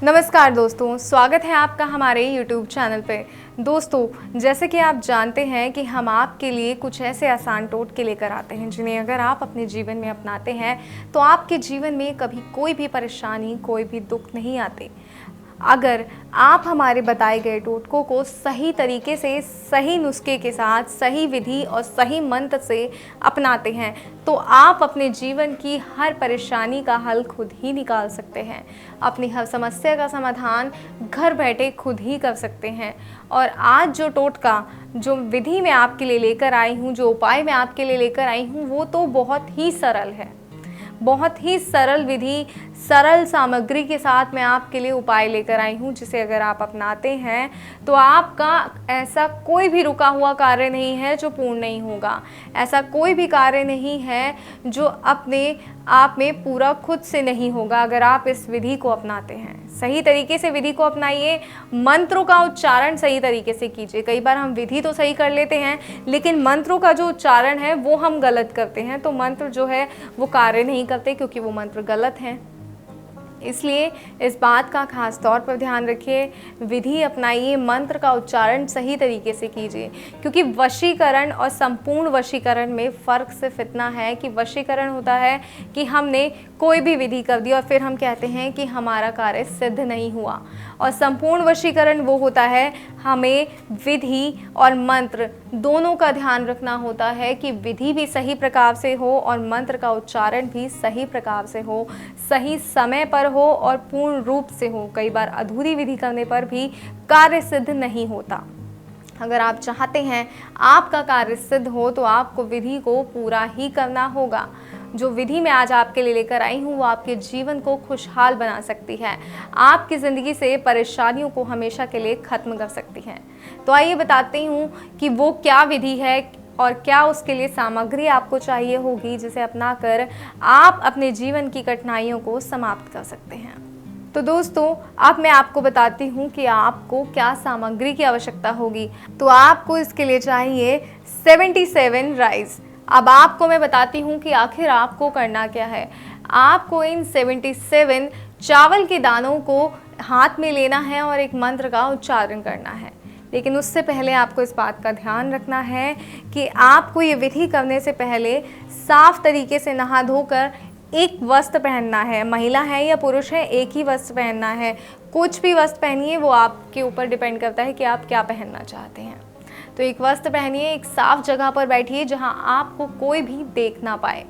नमस्कार दोस्तों, स्वागत है आपका हमारे YouTube चैनल पे। दोस्तों, जैसे कि आप जानते हैं कि हम आपके लिए कुछ ऐसे आसान टोटके लेकर आते हैं जिन्हें अगर आप अपने जीवन में अपनाते हैं तो आपके जीवन में कभी कोई भी परेशानी, कोई भी दुख नहीं आते। अगर आप हमारे बताए गए टोटकों को सही तरीके से, सही नुस्खे के साथ, सही विधि और सही मंत्र से अपनाते हैं तो आप अपने जीवन की हर परेशानी का हल खुद ही निकाल सकते हैं। अपनी हर समस्या का समाधान घर बैठे खुद ही कर सकते हैं। और आज जो टोटका, जो विधि मैं आपके लिए लेकर आई हूँ, जो उपाय मैं आपके लिए लेकर आई हूँ, वो तो बहुत ही सरल है। बहुत ही सरल विधि, सरल सामग्री के साथ मैं आपके लिए उपाय लेकर आई हूँ जिसे अगर आप अपनाते हैं तो आपका ऐसा कोई भी रुका हुआ कार्य नहीं है जो पूर्ण नहीं होगा। ऐसा कोई भी कार्य नहीं है जो अपने आप में पूरा खुद से नहीं होगा अगर आप इस विधि को अपनाते हैं। सही तरीके से विधि को अपनाइए, मंत्रों का उच्चारण सही तरीके से कीजिए। कई बार हम विधि तो सही कर लेते हैं लेकिन मंत्रों का जो उच्चारण है वो हम गलत करते हैं, तो मंत्र जो है वो कार्य नहीं करते क्योंकि वो मंत्र गलत हैं। इसलिए इस बात का खास तौर पर ध्यान रखिए, विधि अपनाइए, मंत्र का उच्चारण सही तरीके से कीजिए। क्योंकि वशीकरण और संपूर्ण वशीकरण में फ़र्क सिर्फ इतना है कि वशीकरण होता है कि हमने कोई भी विधि कर दी और फिर हम कहते हैं कि हमारा कार्य सिद्ध नहीं हुआ, और संपूर्ण वशीकरण वो होता है हमें विधि और मंत्र दोनों का ध्यान रखना होता है कि विधि भी सही प्रकार से हो और मंत्र का उच्चारण भी सही प्रकार से हो, सही समय पर हो और पूर्ण रूप से हो। कई बार अधूरी विधि करने पर भी कार्य सिद्ध नहीं होता। अगर आप चाहते हैं आपका कार्य सिद्ध हो तो आपको विधि को पूरा ही करना होगा। जो विधि मैं आज आपके लिए लेकर आई हूँ वो आपके जीवन को खुशहाल बना सकती है, आपकी ज़िंदगी से परेशानियों को हमेशा के लिए ख़त्म कर सकती है। तो आइए बताती हूँ कि वो क्या विधि है और क्या उसके लिए सामग्री आपको चाहिए होगी जिसे अपनाकर आप अपने जीवन की कठिनाइयों को समाप्त कर सकते हैं। तो दोस्तों, अब मैं आपको बताती हूँ कि आपको क्या सामग्री की आवश्यकता होगी। तो आपको इसके लिए चाहिए 77 राइस। अब आपको मैं बताती हूँ कि आखिर आपको करना क्या है। आपको इन 77 चावल के दानों को हाथ में लेना है और एक मंत्र का उच्चारण करना है। लेकिन उससे पहले आपको इस बात का ध्यान रखना है कि आपको ये विधि करने से पहले साफ तरीके से नहा धोकर एक वस्त्र पहनना है। महिला है या पुरुष है, एक ही वस्त्र पहनना है। कुछ भी वस्त्र पहनिए, वो आपके ऊपर डिपेंड करता है कि आप क्या पहनना चाहते हैं। तो एक वस्त्र पहनिए, एक साफ जगह पर बैठिए जहां आपको कोई भी देख ना पाए।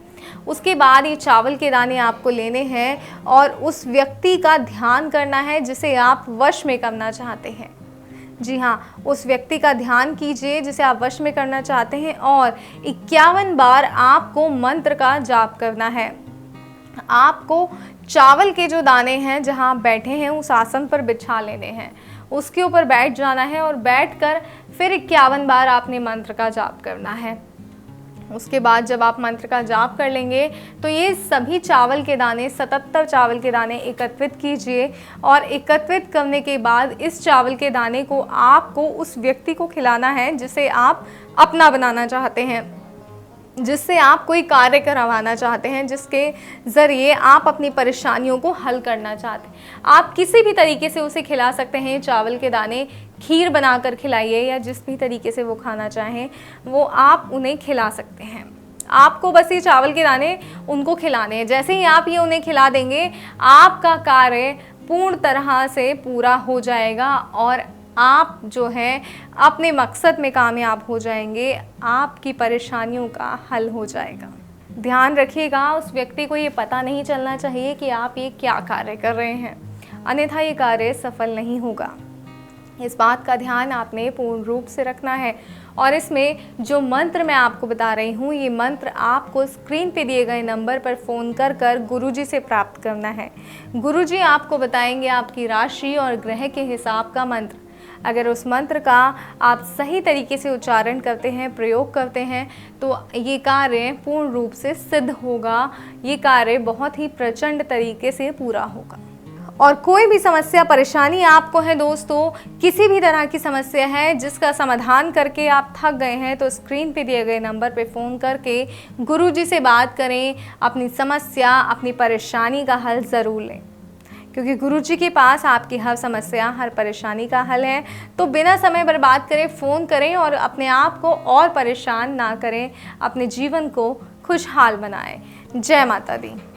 उसके बाद ये चावल के दाने आपको लेने हैं और उस व्यक्ति का ध्यान करना है जिसे आप वश में करना चाहते हैं। जी हाँ, उस व्यक्ति का ध्यान कीजिए जिसे आप वश में करना चाहते हैं और 51 बार आपको मंत्र का जाप करना है। आपको चावल के जो दाने हैं जहां आप बैठे हैं उस आसन पर बिछा लेने हैं, उसके ऊपर बैठ जाना है और बैठकर फिर 51 बार आपने मंत्र का जाप करना है। उसके बाद जब आप मंत्र का जाप कर लेंगे तो ये सभी चावल के दाने, 77 चावल के दाने एकत्रित कीजिए और एकत्रित करने के बाद इस चावल के दाने को आपको उस व्यक्ति को खिलाना है जिसे आप अपना बनाना चाहते हैं, जिससे आप कोई कार्य करवाना चाहते हैं, जिसके ज़रिए आप अपनी परेशानियों को हल करना चाहते हैं। आप किसी भी तरीके से उसे खिला सकते हैं। चावल के दाने खीर बनाकर खिलाइए या जिस भी तरीके से वो खाना चाहें वो आप उन्हें खिला सकते हैं। आपको बस ये चावल के दाने उनको खिलाने हैं। जैसे ही आप ये उन्हें खिला देंगे आपका कार्य पूर्ण तरह से पूरा हो जाएगा और आप जो है अपने मकसद में कामयाब हो जाएंगे, आपकी परेशानियों का हल हो जाएगा। ध्यान रखिएगा, उस व्यक्ति को ये पता नहीं चलना चाहिए कि आप ये क्या कार्य कर रहे हैं, अन्यथा ये कार्य सफल नहीं होगा। इस बात का ध्यान आपने पूर्ण रूप से रखना है। और इसमें जो मंत्र मैं आपको बता रही हूँ, ये मंत्र आपको स्क्रीन पे दिए गए नंबर पर फ़ोन कर गुरुजी से प्राप्त करना है। गुरुजी आपको बताएंगे आपकी राशि और ग्रह के हिसाब का मंत्र। अगर उस मंत्र का आप सही तरीके से उच्चारण करते हैं, प्रयोग करते हैं तो ये कार्य पूर्ण रूप से सिद्ध होगा। ये कार्य बहुत ही प्रचंड तरीके से पूरा होगा। और कोई भी समस्या, परेशानी आपको है दोस्तों, किसी भी तरह की समस्या है जिसका समाधान करके आप थक गए हैं, तो स्क्रीन पे दिए गए नंबर पे फ़ोन करके गुरुजी से बात करें। अपनी समस्या, अपनी परेशानी का हल ज़रूर लें। क्योंकि गुरुजी के पास आपकी हर समस्या, हर परेशानी का हल है। तो बिना समय बर्बाद करें फ़ोन करें और अपने आप को और परेशान ना करें, अपने जीवन को खुशहाल बनाएं। जय माता दी।